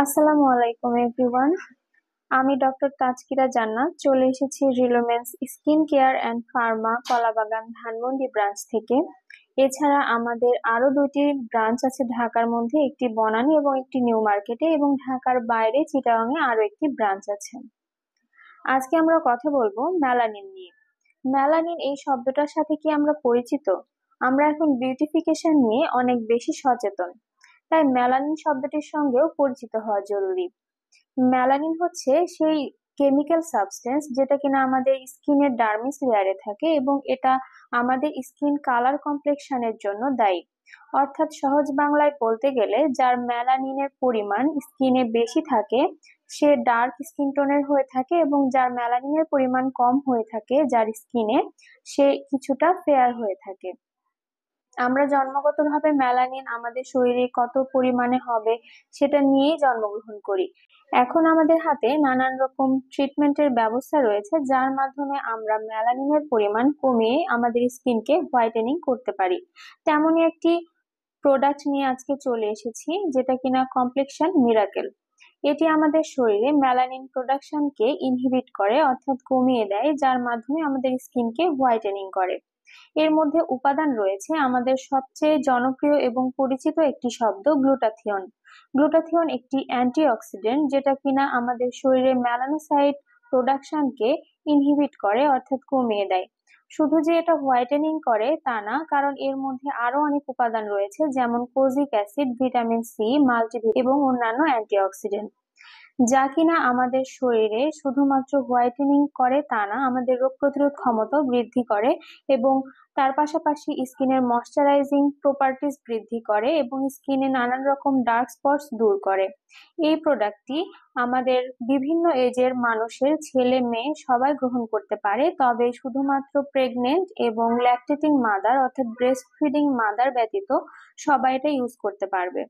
আসসালামু আলাইকুম এভরিওয়ান। আমি ডক্টর তাজকিরা জান্নাত চলে এসেছি রিলোমেন্স skin care and pharma Kalabagan Dhanmondi branch থেকে। এছাড়া আমাদের আরো দুটি ব্রাঞ্চ আছে, ঢাকার মধ্যে একটি বনানী এবং একটি নিউ মার্কেটে, এবং ঢাকার বাইরে চিটাগাংয়ে আরো একটি ব্রাঞ্চ আছে। আজকে আমরা কথা বলবো মেলানিন নিয়ে। মেলানিন এই শব্দটার সাথে কি আমরা পরিচিত? আমরা এখন বিউটিফিকেশন নিয়ে অনেক বেশি সচেতন, তাই মেলানিন শব্দটির সঙ্গেও পরিচিত হওয়া জরুরি। মেলানিন হচ্ছে সেই কেমিক্যাল সাবস্টেন্স যেটা কিনা আমাদের স্কিনের ডার্মিস লেয়ারে থাকে, এবং এটা আমাদের স্কিন কালার কমপ্লেকশনের জন্য দায়ী। অর্থাৎ সহজ বাংলায় বলতে গেলে, যার মেলানিনের পরিমাণ স্কিনে বেশি থাকে সে ডার্ক স্কিন টোনের হয়ে থাকে, এবং যার মেলানিনের পরিমাণ কম হয়ে থাকে যার স্কিনে, সে কিছুটা ফেয়ার হয়ে থাকে। আমরা জন্মগতভাবে মেলানিন আমাদের শরীরে কত পরিমাণে হবে সেটা নিয়েই জন্মগ্রহণ করি। এখন আমাদের হাতে নানান রকম ট্রিটমেন্টের ব্যবস্থা রয়েছে, যার মাধ্যমে আমরা মেলানিনের পরিমাণ কমিয়ে আমাদের স্কিনকে হোয়াইটেনিং করতে পারি। তেমনই একটি প্রোডাক্ট নিয়ে আজকে চলে এসেছি, যেটা কিনা কমপ্লেক্সন মিরাকেল। এটি আমাদের শরীরে মেলানিন প্রোডাকশনকে ইনহিবিট করে, অর্থাৎ কমিয়ে দেয়, যার মাধ্যমে আমাদের স্কিনকে হোয়াইটেনিং করে। এর মধ্যে উপাদান রয়েছে আমাদের সবচেয়ে জনপ্রিয় এবং পরিচিত একটি শব্দ, গ্লুটাথিয়ন। গ্লুটাথিয়ন একটি অ্যান্টিঅক্সিডেন্ট, যেটা কিনা আমাদের শরীরে মেলানোসাইট প্রোডাকশনকে ইনহিবিট করে, অর্থাৎ কমিয়ে দেয়। শুধু যে এটা হোয়াইটেনিং করে তা না, কারণ এর মধ্যে আরো অনেক উপাদান রয়েছে, যেমন kojic acid, vitamin C, multivitamin এবং অন্যান্য অ্যান্টিঅক্সিডেন্ট, যা কিনা আমাদের শরীরে শুধুমাত্র হোয়াইটেনিং করে তা না, আমাদের রোগ প্রতিরোধ ক্ষমতাও বৃদ্ধি করে, এবং তার পাশাপাশি স্কিনের ময়শ্চারাইজিং প্রপার্টিজ বৃদ্ধি করে, এবং স্কিনে নানান রকম ডার্ক স্পটস দূর করে। এই প্রোডাক্টটি আমাদের বিভিন্ন এজের মানুষের, ছেলে মেয়ে সবাই গ্রহণ করতে পারে, তবে শুধুমাত্র প্রেগনেন্ট এবং ল্যাকটেটিং মাদার অর্থাৎ ব্রেস্ট ফিডিং মাদার ব্যতীত সবাই এটা ইউজ করতে পারবে।